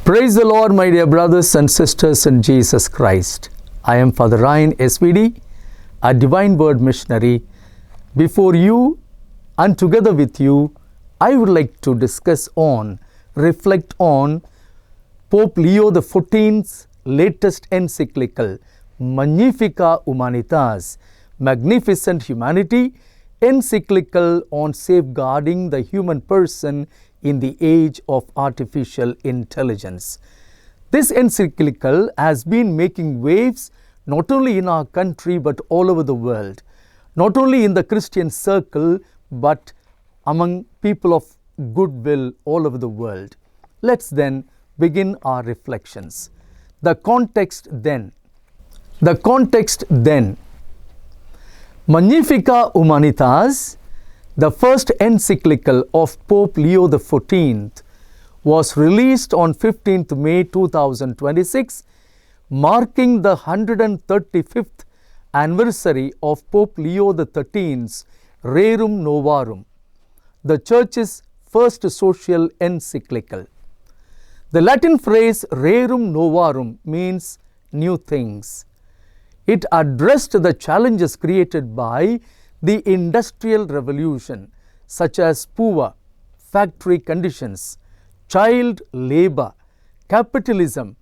Praise the Lord, my dear brothers and sisters in Jesus Christ. I am Father Ryan SVD, a Divine Word missionary. Before you and together with you, I would like to reflect on Pope Leo XIV's latest encyclical, Magnifica Humanitas, Magnificent Humanity, encyclical on safeguarding the human person in the age of artificial intelligence. This encyclical has been making waves not only in our country but all over the world, not only in the Christian circle but among people of goodwill all over the world. Let's then begin our reflections. The context then. Magnifica Humanitas, the first encyclical of Pope Leo XIV, was released on 15th May 2026, marking the 135th anniversary of Pope Leo XIII's Rerum Novarum, the Church's first social encyclical. The Latin phrase Rerum Novarum means new things. It addressed the challenges created by the Industrial Revolution, such as poor factory conditions, child labor, capitalism,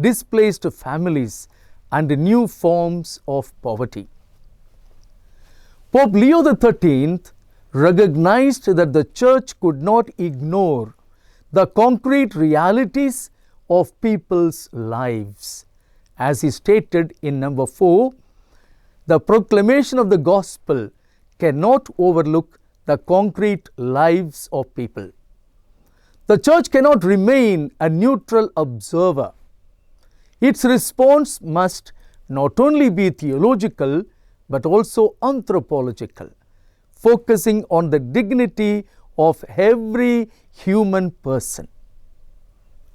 displaced families, and new forms of poverty. Pope Leo XIII recognized that the Church could not ignore the concrete realities of people's lives. As he stated in number 4, the proclamation of the gospel cannot overlook the concrete lives of people. The Church cannot remain a neutral observer. Its response must not only be theological but also anthropological, focusing on the dignity of every human person.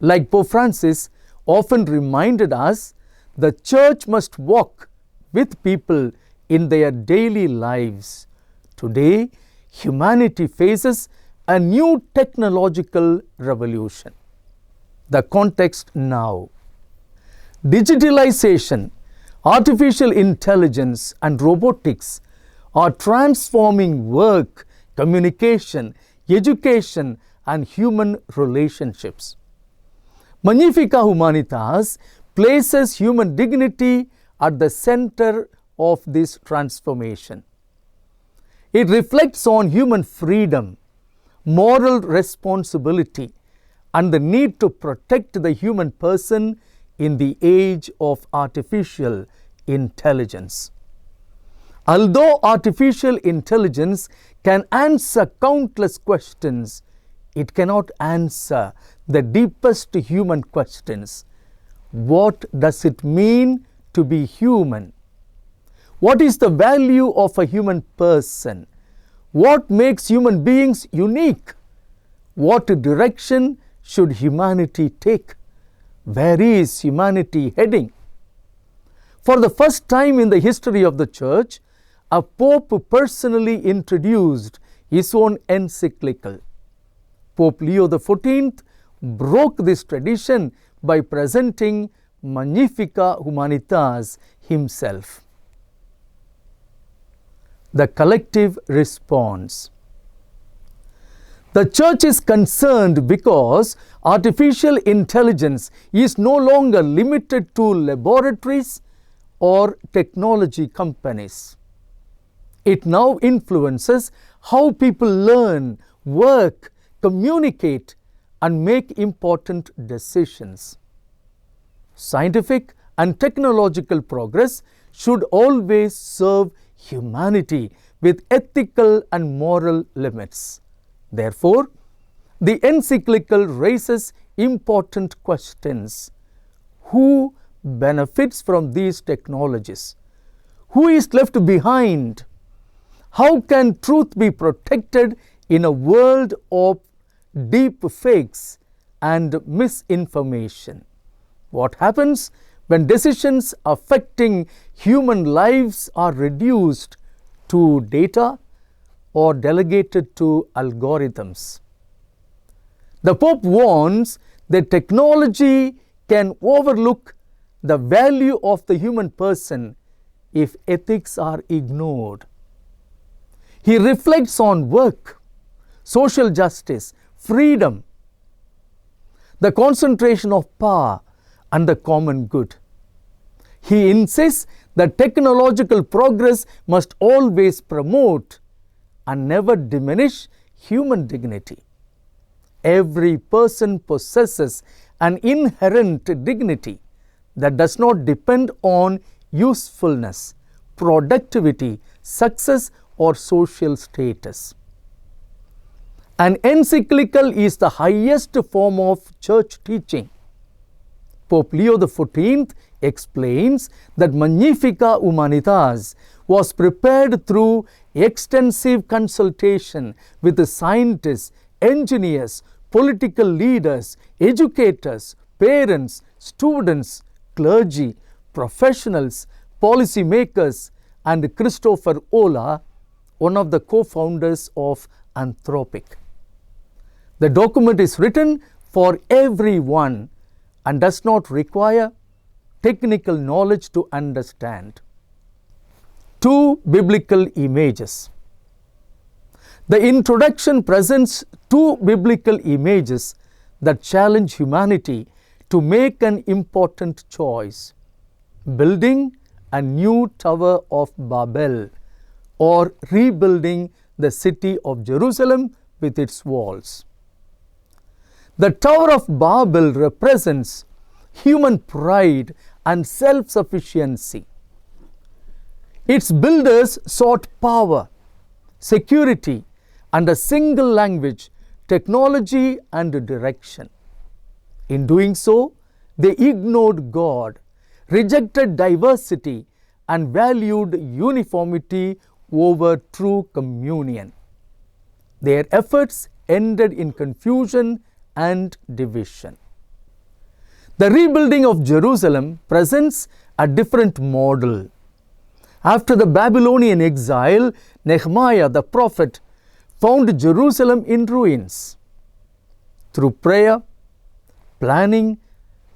Like Pope Francis often reminded us, the Church must walk with people in their daily lives. Today, humanity faces a new technological revolution. The context now. Digitalization, artificial intelligence, and robotics are transforming work, communication, education, and human relationships. Magnifica Humanitas places human dignity at the center of this transformation. It reflects on human freedom, moral responsibility, and the need to protect the human person in the age of artificial intelligence. Although artificial intelligence can answer countless questions, it cannot answer the deepest human questions. What does it mean to be human? What is the value of a human person? What makes human beings unique? What direction should humanity take? Where is humanity heading? For the first time in the history of the Church, a Pope personally introduced his own encyclical. Pope Leo XIV broke this tradition by presenting Magnifica Humanitas himself. The collective response. The Church is concerned because artificial intelligence is no longer limited to laboratories or technology companies. It now influences how people learn, work, communicate, and make important decisions. Scientific and technological progress should always serve humanity with ethical and moral limits. Therefore, the encyclical raises important questions. Who benefits from these technologies? Who is left behind? How can truth be protected in a world of deep fakes and misinformation? What happens when decisions affecting human lives are reduced to data or delegated to algorithms? The Pope warns the technology can overlook the value of the human person if ethics are ignored. He reflects on work, social justice, freedom, the concentration of power, and the common good. He insists that technological progress must always promote and never diminish human dignity. Every person possesses an inherent dignity that does not depend on usefulness, productivity, success, or social status. An encyclical is the highest form of church teaching. Pope Leo XIV explains that Magnifica Humanitas was prepared through extensive consultation with the scientists, engineers, political leaders, educators, parents, students, clergy, professionals, policymakers, and Christopher Ola, one of the co-founders of Anthropic. The document is written for everyone and does not require technical knowledge to understand. Two biblical images. The introduction presents two biblical images that challenge humanity to make an important choice: building a new Tower of Babel or rebuilding the city of Jerusalem with its walls. The Tower of Babel represents human pride and self-sufficiency. Its builders sought power, security, and a single language, technology, and direction. In doing so, they ignored God, rejected diversity, and valued uniformity over true communion. Their efforts ended in confusion and division. The rebuilding of Jerusalem presents a different model. After the Babylonian exile, Nehemiah the prophet found Jerusalem in ruins. Through prayer, planning,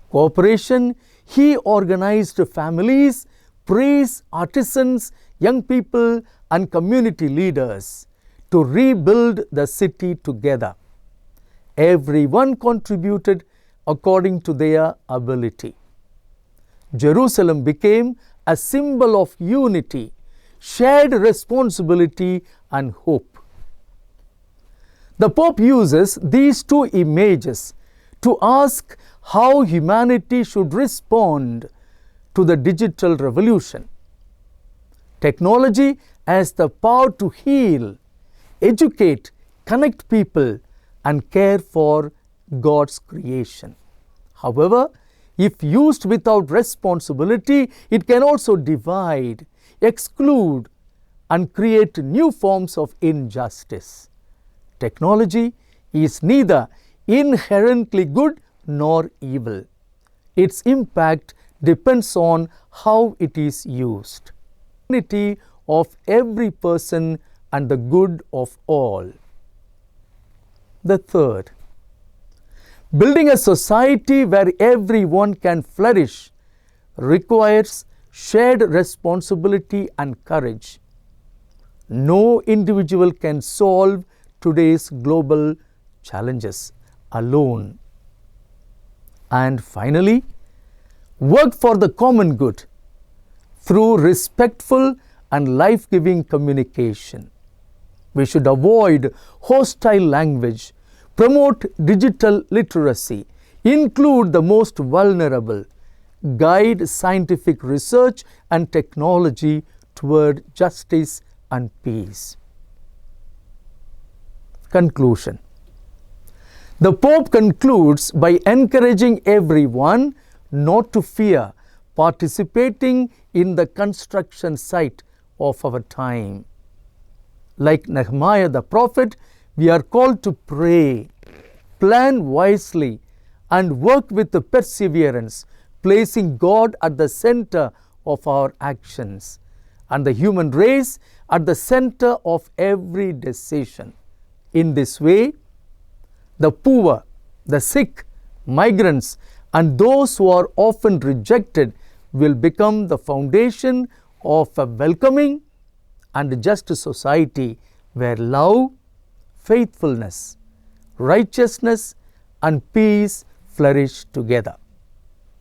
cooperation, he organized families, priests, artisans, young people, and community leaders to rebuild the city together. Everyone contributed according to their ability. Jerusalem became a symbol of unity, shared responsibility, and hope. The Pope uses these two images to ask how humanity should respond to the digital revolution. Technology has the power to heal, educate, connect people, and care for God's creation. However, if used without responsibility, it can also divide, exclude, and create new forms of injustice. Technology is neither inherently good nor evil. Its impact depends on how it is used. The dignity of every person and the good of all. The third, building a society where everyone can flourish requires shared responsibility and courage. No individual can solve today's global challenges alone. And finally, work for the common good through respectful and life-giving communication. We should avoid hostile language, promote digital literacy, include the most vulnerable, guide scientific research and technology toward justice and peace. Conclusion. The Pope concludes by encouraging everyone not to fear participating in the construction site of our time. Like Nehemiah the prophet, we are called to pray, plan wisely, and work with perseverance, placing God at the center of our actions and the human race at the center of every decision. In this way, the poor, the sick, migrants, and those who are often rejected will become the foundation of a welcoming and just society where love, faithfulness, righteousness, and peace flourish together.